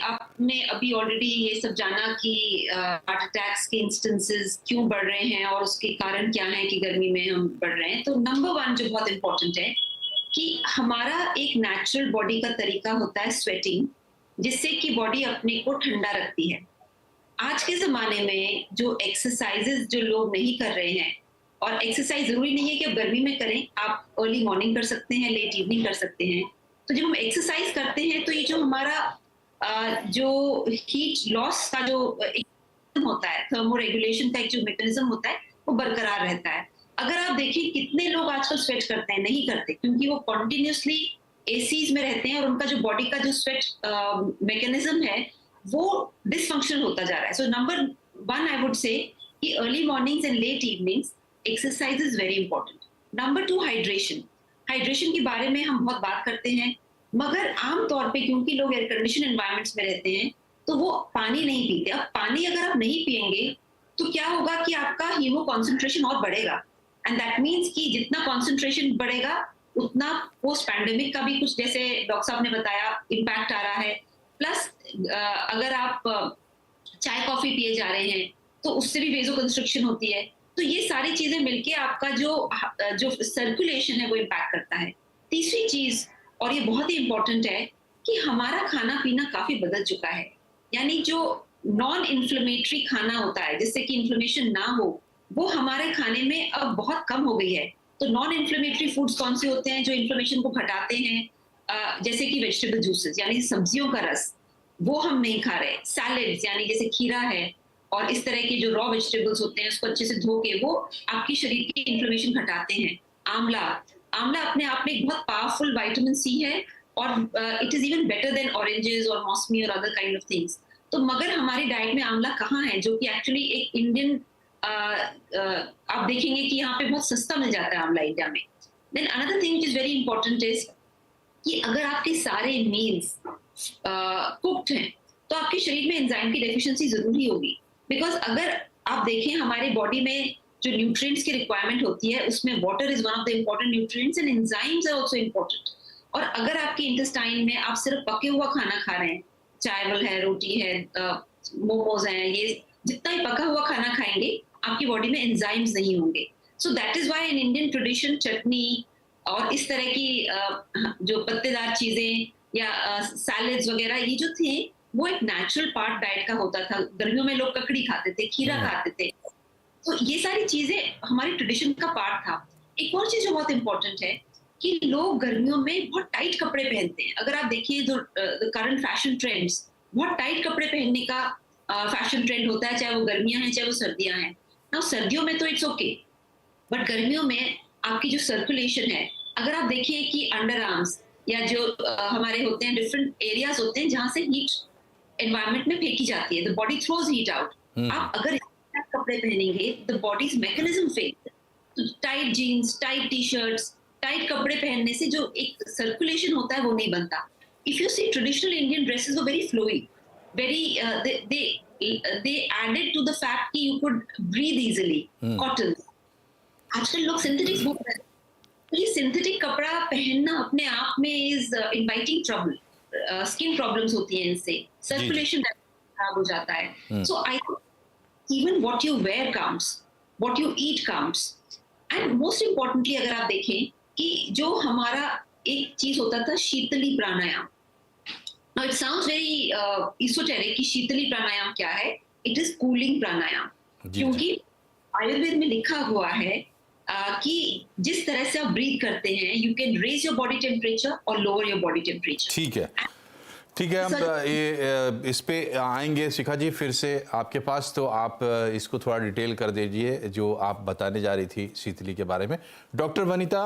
आपने अभी ऑलरेडी ये सब जाना कि हार्ट अटैक्स के इंस्टेंसेस क्यों बढ़ रहे हैं और उसके कारण क्या है कि गर्मी में हम बढ़ रहे हैं। तो नंबर वन जो बहुत इंपॉर्टेंट है कि हमारा एक नेचुरल बॉडी का तरीका होता है स्वेटिंग, जिससे कि बॉडी अपने को ठंडा रखती है। आज के ज़माने में जो एक्सरसाइज़ेज़ जो लोग नहीं कर रहे हैं, और एक्सरसाइज़ ज़रूरी नहीं है कि आप गर्मी में करें, आप अर्ली मॉर्निंग कर सकते हैं, लेट इवनिंग कर सकते हैं। तो जब हम एक्सरसाइज़ करते हैं तो ये जो हमारा जो हीट लॉस का जो होता है, थर्मोरेगुलेशन का एक जो मैकेनिज़्म होता है, वो बरकरार रहता है। अगर आप देखिए कितने लोग आजकल स्वेट करते हैं, नहीं करते क्योंकि वो कंटीन्यूअसली एसीज़ में रहते हैं और उनका जो बॉडी का जो स्वेट मैकेनिज़्म है, वो डिसफंक्शनल होता जा रहा है। So number one I would say कि early mornings and late evenings exercise is very important. Number two, hydration. Hydration के बारे में हम बहुत बात करते हैं, मगर आम तौर पे क्योंकि लोग एयर कंडीशन एनवायरनमेंट्स में रहते हैं तो वो पानी नहीं पीते। अब पानी अगर आप नहीं पिएंगे तो क्या होगा कि आपका हीमो कॉन्सेंट्रेशन और बढ़ेगा, एंड दैट मीन्स कि जितना कॉन्सेंट्रेशन बढ़ेगा उतना पोस्ट पैंडेमिक का भी कुछ, जैसे डॉक्टर साहब ने बताया, इम्पैक्ट आ रहा है। प्लस अगर आप चाय कॉफी पिए जा रहे हैं तो उससे भी वेजो कंस्ट्रक्शन होती है। तो ये सारी चीजें मिलके आपका जो सर्कुलेशन है वो इम्पैक्ट करता है। तीसरी चीज, और ये बहुत ही इंपॉर्टेंट है, कि हमारा खाना पीना काफी बदल चुका है। यानी जो नॉन इन्फ्लेमेटरी खाना होता है जिससे कि इन्फ्लेमेशन ना हो, वो हमारे खाने में अब बहुत कम हो गई है। तो नॉन इन्फ्लेमेटरी फूड्स कौन से होते हैं जो इन्फ्लेमेशन को घटाते हैं? जैसे कि वेजिटेबल जूसेस यानी सब्जियों का रस, वो हम नहीं खा रहे। सैलेड्स यानी जैसे खीरा है और इस तरह के जो रॉ वेजिटेबल्स होते हैं उसको अच्छे से धो के वो आपकी शरीर की इन्फ्लेमेशन घटाते हैं। आंवला, आंवला अपने आप में एक बहुत पावरफुल विटामिन सी है और it is even better than oranges और मौसमी और अदर काइंड ऑफ थिंग्स। तो मगर हमारी डाइट में आंवला कहाँ है, जो कि एक्चुअली एक इंडियन, आप देखेंगे कि यहाँ पे बहुत सस्ता मिल जाता है आंवला इंडिया में। Then another thing which is very important is कि अगर आपके सारे मील्स कुक्ड हैं तो आपके शरीर में एंजाइम की डेफिशिएंसी जरूरी होगी। बिकॉज अगर आप देखें हमारे बॉडी में जो न्यूट्रिएंट्स की रिक्वायरमेंट होती है उसमें water is one of the important nutrients and enzymes are also important. और अगर आपके इंटेस्टाइन में आप सिर्फ पके हुआ खाना खा रहे हैं, चावल है, रोटी है, मोमोज हैं, ये जितना ही पका हुआ खाना खाएंगे आपकी बॉडी में एंजाइम्स नहीं होंगे। So that is why in Indian tradition chutney और इस तरह की जो पत्तेदार चीजें या सैलेड्स वगैरह ये जो थे वो एक नेचुरल पार्ट डाइट का होता था। गर्मियों में लोग ककड़ी खाते थे, खीरा खाते थे, तो ये सारी चीजें हमारी ट्रेडिशन का पार्ट था। एक और चीज जो बहुत इंपॉर्टेंट है कि लोग गर्मियों में बहुत टाइट कपड़े पहनते हैं। अगर आप देखिए जो करंट फैशन ट्रेंड्स, बहुत टाइट कपड़े पहनने का फैशन ट्रेंड होता है, चाहे वो गर्मियां हैं चाहे वो सर्दियां हैं। ना सर्दियों में तो इट्स ओके, बट गर्मियों में आपकी जो सर्कुलेशन है, अगर आप देखिए कि अंडर आर्म्स या जो हमारे होते हैं डिफरेंट एरियाज होते हैं जहां से हीट एनवायरनमेंट में फेंकी जाती है, the body throws heat out. आप अगर कपड़े पहनेंगे द बॉडीज मैकेनिज्म फेल। तो tight jeans, tight T shirts, tight कपड़े पहनने से जो एक सर्कुलेशन होता है वो नहीं बनता। If you see traditional Indian dresses were very flowy, very they added to the fact कि you could breathe easily, cotton। आजकल लोग सिंथेटिक्स बहुत पहनते हैं, तो ये सिंथेटिक कपड़ा पहनना अपने आप में is inviting trouble. Skin problems होती हैं इनसे, सर्कुलेशन खराब हो जाता है। So I think even what you wear counts, what you eat counts, and most importantly अगर आप देखें कि जो हमारा एक चीज होता था शीतली प्राणायाम। Now it sounds very esoteric कि शीतली प्राणायाम क्या है? It is cooling प्राणायाम, क्योंकि आयुर्वेद में लिखा हुआ है कि जिस तरह से आप ब्रीथ करते हैं you can raise your body temperature और लोअर योर बॉडी टेम्परेचर। ठीक है, ठीक है, हम ये इस पे आएंगे शिखा जी फिर से आपके पास, तो आप इसको थोड़ा डिटेल कर दीजिए जो आप बताने जा रही थी शीतली के बारे में। डॉक्टर वनिता,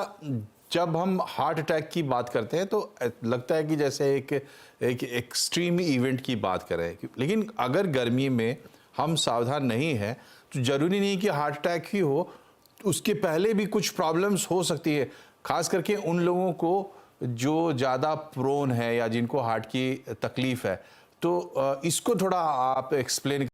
जब हम हार्ट अटैक की बात करते हैं तो लगता है कि जैसे एक एक्सट्रीम इवेंट की बात करें, लेकिन अगर गर्मी में हम सावधान नहीं हैं तो ज़रूरी नहीं कि हार्ट अटैक ही हो, उसके पहले भी कुछ प्रॉब्लम्स हो सकती है, खास करके उन लोगों को जो ज़्यादा प्रोन है या जिनको हार्ट की तकलीफ़ है। तो इसको थोड़ा आप एक्सप्लेन